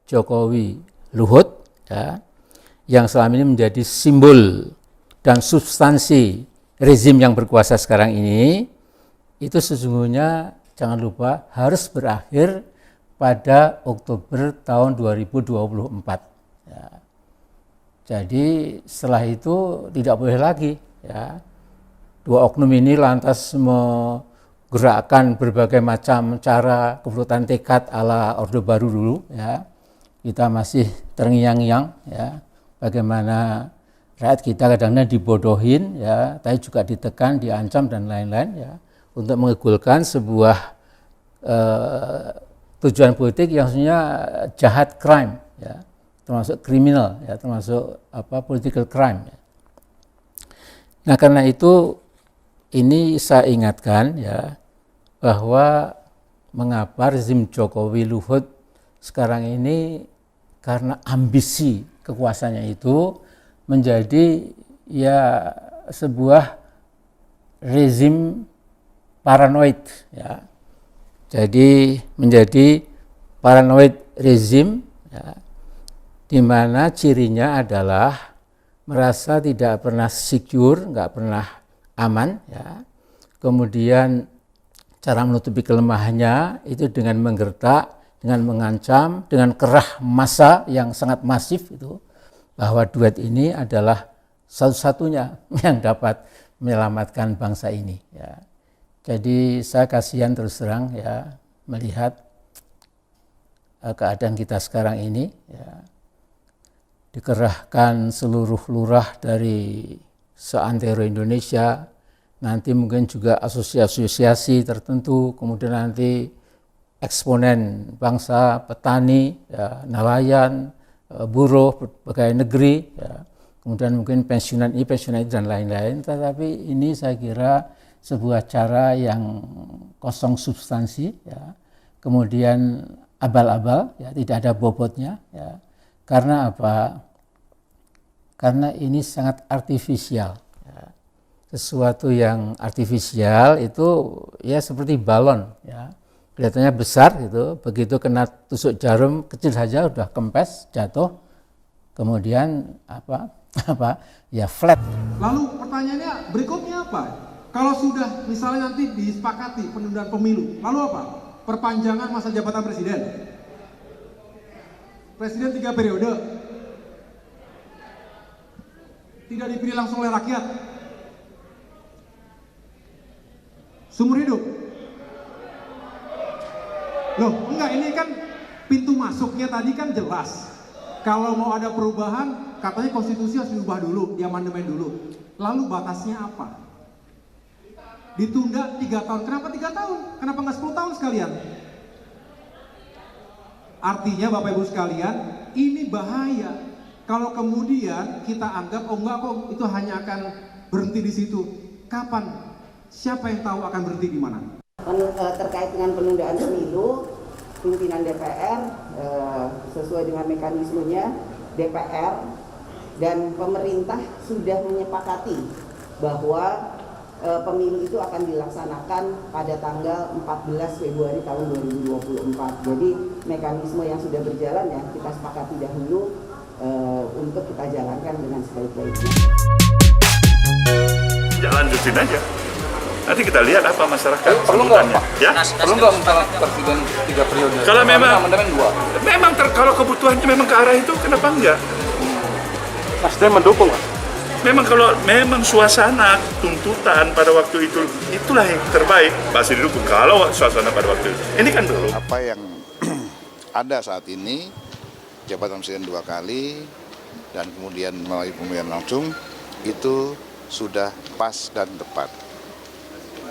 Jokowi Luhut, ya, yang selama ini menjadi simbol dan substansi rezim yang berkuasa sekarang ini, itu sesungguhnya jangan lupa harus berakhir pada Oktober tahun 2024. Ya. Jadi setelah itu tidak boleh lagi, ya, dua oknum ini lantas menggerakkan berbagai macam cara kebutuhan tekad ala Orde Baru dulu, ya. Kita masih terngiang-ngiang, ya, bagaimana rakyat kita kadang-kadang dibodohin, ya, tapi juga ditekan, diancam dan lain-lain, ya, untuk mengegulkan sebuah tujuan politik yang sebenarnya jahat, crime, ya, termasuk kriminal, ya, termasuk political crime. Ya. Nah karena itu ini saya ingatkan, ya, bahwa mengapa rezim Jokowi Luhut sekarang ini karena ambisi kekuasaannya itu menjadi ya sebuah rezim paranoid, ya. Jadi menjadi paranoid rezim, ya, di mana cirinya adalah merasa tidak pernah secure, nggak pernah aman, ya. Kemudian cara menutupi kelemahannya itu dengan menggertak, dengan mengancam, dengan kerah massa yang sangat masif itu, bahwa duet ini adalah satu-satunya yang dapat menyelamatkan bangsa ini, ya. Jadi saya kasihan terus terang, ya, melihat keadaan kita sekarang ini, ya, dikerahkan seluruh lurah dari seantero Indonesia, nanti mungkin juga asosiasi tertentu, kemudian nanti eksponen bangsa, petani, ya, nelayan, buruh, berbagai negeri, ya, kemudian mungkin pensiunan ini, pensiunan itu, dan lain-lain. Tetapi ini saya kira sebuah cara yang kosong substansi, ya, kemudian abal-abal, ya, tidak ada bobotnya, ya. Karena apa? Karena ini sangat artifisial, ya. Sesuatu yang artifisial itu ya seperti balon, ya, kelihatannya besar gitu, begitu kena tusuk jarum kecil saja udah kempes, jatuh, kemudian ya flat. Lalu pertanyaannya berikutnya apa? Kalau sudah misalnya nanti disepakati penundaan pemilu, lalu apa? Perpanjangan masa jabatan presiden. Presiden 3 periode. Tidak dipilih langsung oleh rakyat. Seumur hidup. Loh, enggak, ini kan pintu masuknya tadi kan jelas. Kalau mau ada perubahan, katanya konstitusi harus diubah dulu, diamandemen dulu. Lalu batasnya apa? Ditunda 3 tahun. Kenapa 3 tahun? Kenapa nggak 10 tahun sekalian? Artinya Bapak Ibu sekalian, ini bahaya. Kalau kemudian kita anggap, oh enggak kok, itu hanya akan berhenti di situ. Kapan? Siapa yang tahu akan berhenti di mana? Terkait dengan penundaan pemilu, pimpinan DPR sesuai dengan mekanismenya, DPR dan pemerintah sudah menyepakati bahwa pemilu itu akan dilaksanakan pada tanggal 14 Februari tahun 2024. Jadi mekanisme yang sudah berjalan ya kita sepakati dahulu untuk kita jalankan dengan sebaik-baiknya. Ya lanjutin aja. Nanti kita lihat apa masyarakat. Perlu nggak Pak? Ya? Perlu nggak misalnya presiden 3 periode? Kalau memang amandemen 2. Memang kalau kebutuhannya memang ke arah itu, kenapa enggak? Nasdem mendukung Pak? Memang kalau memang suasana tuntutan pada waktu itu, itulah yang terbaik, pasti didukung kalau suasana pada waktu itu. Ini kan belum. Apa yang ada saat ini, jabatan presiden 2 kali, dan kemudian melalui pemilihan langsung, itu sudah pas dan tepat.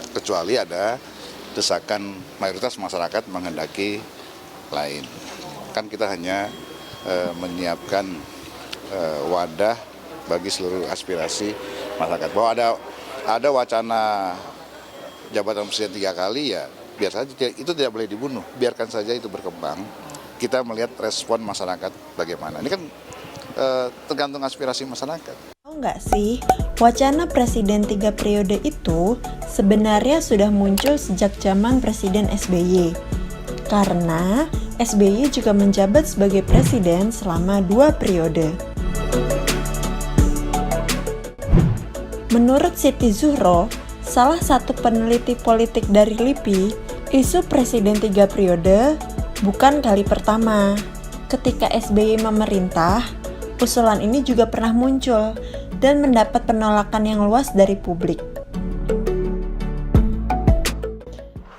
Kecuali ada desakan mayoritas masyarakat menghendaki lain. Kan kita hanya menyiapkan wadah bagi seluruh aspirasi masyarakat. Bahwa ada wacana jabatan presiden 3 kali, ya biar saja, itu tidak boleh dibunuh, biarkan saja itu berkembang. Kita melihat respon masyarakat bagaimana. Ini kan tergantung aspirasi masyarakat. Tahu nggak sih, wacana presiden 3 periode itu sebenarnya sudah muncul sejak zaman Presiden SBY. Karena SBY juga menjabat sebagai presiden selama 2 periode. Menurut Siti Zuhro, salah satu peneliti politik dari LIPI, isu presiden 3 periode bukan kali pertama. Ketika SBY memerintah, usulan ini juga pernah muncul dan mendapat penolakan yang luas dari publik.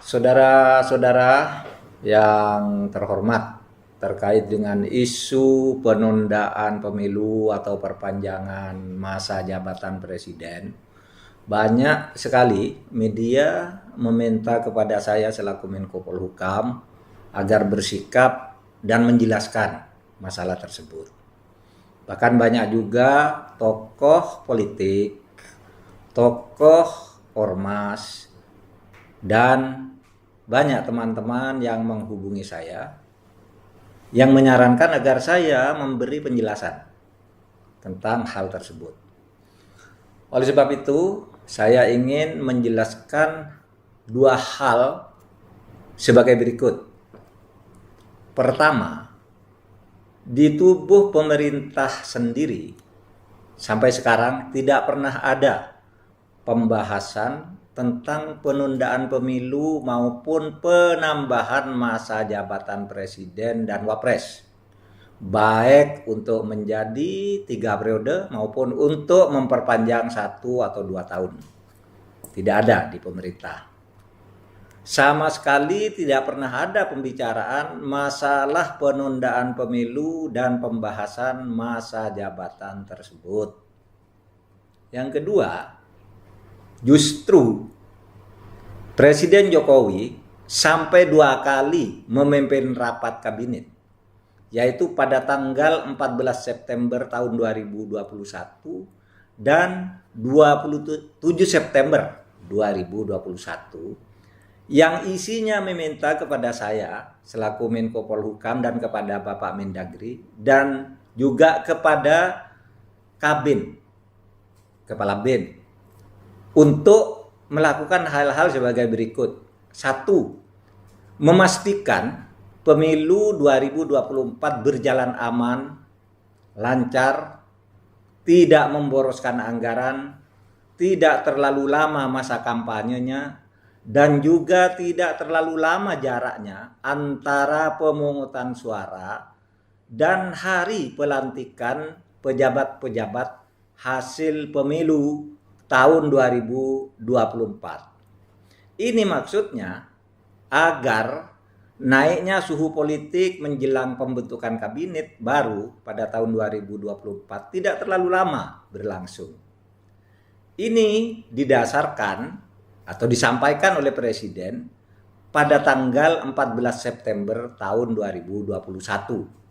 Saudara-saudara yang terhormat, terkait dengan isu penundaan pemilu atau perpanjangan masa jabatan presiden, banyak sekali media meminta kepada saya selaku Menko Polhukam agar bersikap dan menjelaskan masalah tersebut. Bahkan banyak juga tokoh politik, tokoh ormas, dan banyak teman-teman yang menghubungi saya yang menyarankan agar saya memberi penjelasan tentang hal tersebut. Oleh sebab itu, saya ingin menjelaskan 2 hal sebagai berikut. Pertama, di tubuh pemerintah sendiri sampai sekarang tidak pernah ada pembahasan tentang penundaan pemilu maupun penambahan masa jabatan presiden dan wapres, baik untuk menjadi 3 periode maupun untuk memperpanjang 1 atau 2 tahun. Tidak ada di pemerintah. Sama sekali tidak pernah ada pembicaraan masalah penundaan pemilu dan pembahasan masa jabatan tersebut. Yang kedua, justru Presiden Jokowi sampai 2 kali memimpin rapat kabinet, yaitu pada tanggal 14 September tahun 2021 dan 27 September 2021, yang isinya meminta kepada saya selaku Menko Polhukam dan kepada Bapak Mendagri dan juga kepada Kabin, Kepala BIN, untuk melakukan hal-hal sebagai berikut. 1. Memastikan pemilu 2024 berjalan aman, lancar, tidak memboroskan anggaran, tidak terlalu lama masa kampanyenya, dan juga tidak terlalu lama jaraknya antara pemungutan suara dan hari pelantikan pejabat-pejabat hasil pemilu tahun 2024. Ini maksudnya agar naiknya suhu politik menjelang pembentukan kabinet baru pada tahun 2024 tidak terlalu lama berlangsung. Ini didasarkan atau disampaikan oleh Presiden pada tanggal 14 September tahun 2021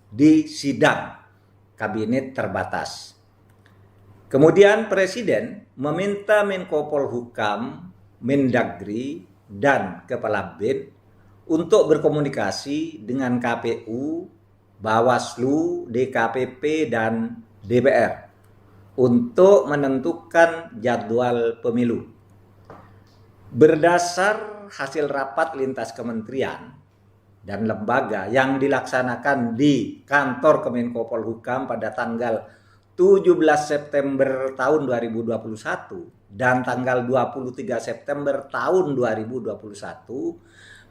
di sidang kabinet terbatas. Kemudian Presiden meminta Menko Polhukam, Mendagri, dan Kepala BIN untuk berkomunikasi dengan KPU, Bawaslu, DKPP, dan DPR untuk menentukan jadwal pemilu. Berdasar hasil rapat lintas kementerian dan lembaga yang dilaksanakan di kantor Kemenko Polhukam pada tanggal 17 September tahun 2021 dan tanggal 23 September tahun 2021,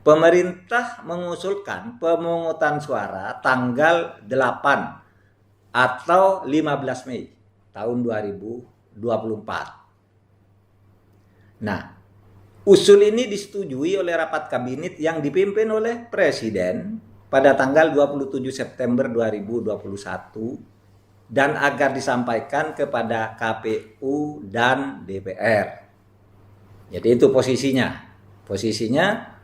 pemerintah mengusulkan pemungutan suara tanggal 8 atau 15 Mei tahun 2024. Nah, usul ini disetujui oleh rapat kabinet yang dipimpin oleh Presiden pada tanggal 27 September 2021 dan agar disampaikan kepada KPU dan DPR. Jadi itu posisinya. Posisinya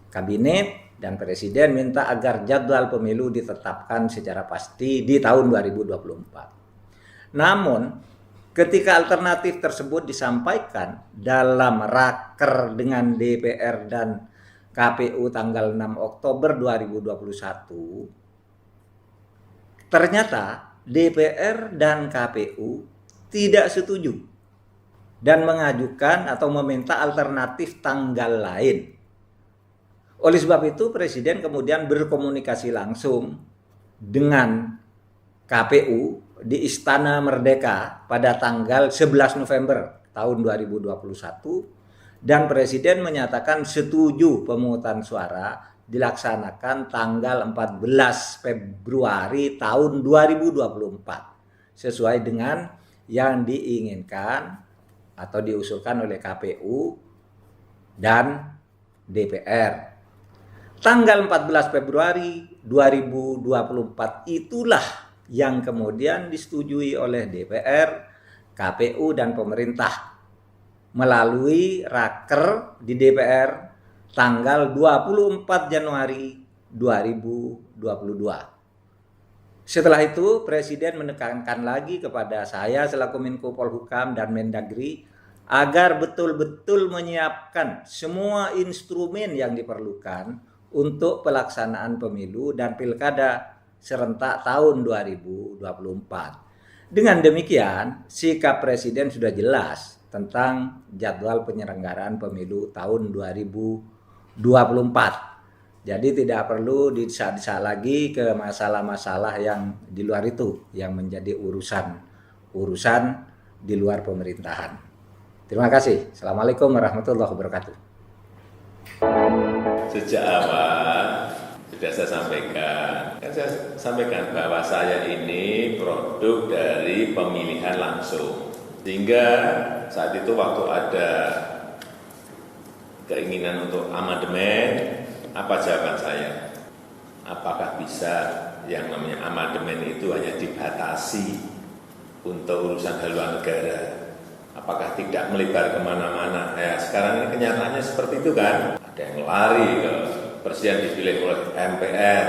kabinet dan Presiden minta agar jadwal pemilu ditetapkan secara pasti di tahun 2024. Namun ketika alternatif tersebut disampaikan dalam raker dengan DPR dan KPU tanggal 6 Oktober 2021, ternyata DPR dan KPU tidak setuju dan mengajukan atau meminta alternatif tanggal lain. Oleh sebab itu Presiden kemudian berkomunikasi langsung dengan KPU di Istana Merdeka pada tanggal 11 November tahun 2021 dan Presiden menyatakan setuju pemungutan suara dilaksanakan tanggal 14 Februari tahun 2024 sesuai dengan yang diinginkan atau diusulkan oleh KPU dan DPR. Tanggal 14 Februari 2024 itulah yang kemudian disetujui oleh DPR, KPU dan pemerintah melalui raker di DPR tanggal 24 Januari 2022. Setelah itu Presiden menekankan lagi kepada saya selaku Menko Polhukam dan Mendagri agar betul-betul menyiapkan semua instrumen yang diperlukan untuk pelaksanaan pemilu dan pilkada serentak tahun 2024. Dengan demikian, sikap Presiden sudah jelas tentang jadwal penyelenggaraan pemilu tahun 2024. Jadi tidak perlu disa-disa lagi ke masalah-masalah yang di luar itu, yang menjadi urusan di luar pemerintahan. Terima kasih. Assalamualaikum warahmatullahi wabarakatuh. Sejak awal sudah saya sampaikan bahwa saya ini produk dari pemilihan langsung. Sehingga saat itu waktu ada keinginan untuk amandemen, apa jawaban saya? Apakah bisa yang namanya amandemen itu hanya dibatasi untuk urusan haluan negara? Apakah tidak melebar kemana-mana? Ya, sekarang ini kenyataannya seperti itu kan? Ada yang lari ke presiden dipilih oleh MPR,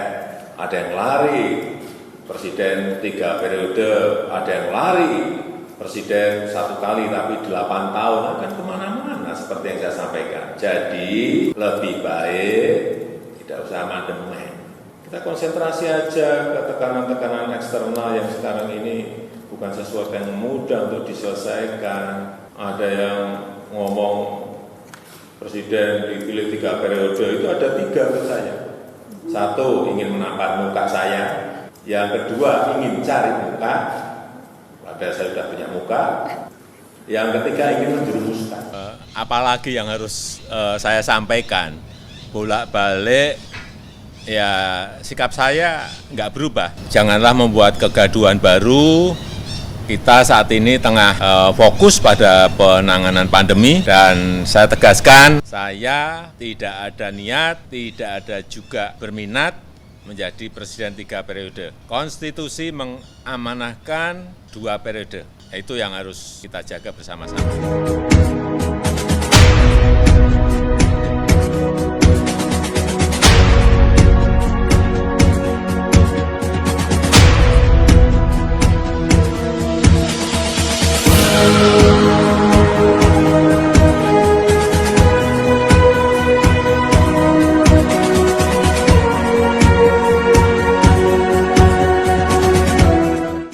ada yang lari presiden 3 periode, ada yang lari presiden 1 kali tapi 8 tahun, akan kemana-mana seperti yang saya sampaikan. Jadi lebih baik tidak usah amandemen. Kita konsentrasi aja ke tekanan-tekanan eksternal yang sekarang ini bukan sesuatu yang mudah untuk diselesaikan. Ada yang ngomong presiden dipilih 3 periode, itu ada 3 menurut saya. 1, ingin menampar muka saya. Yang kedua, ingin cari muka. Padahal saya sudah punya muka. Yang ketiga, ingin menjerumuskan. Apalagi yang harus saya sampaikan, bolak-balik ya sikap saya nggak berubah. Janganlah membuat kegaduhan baru. Kita saat ini tengah fokus pada penanganan pandemi dan saya tegaskan saya tidak ada niat, tidak ada juga berminat menjadi presiden 3 periode. Konstitusi mengamanahkan 2 periode. Itu yang harus kita jaga bersama-sama.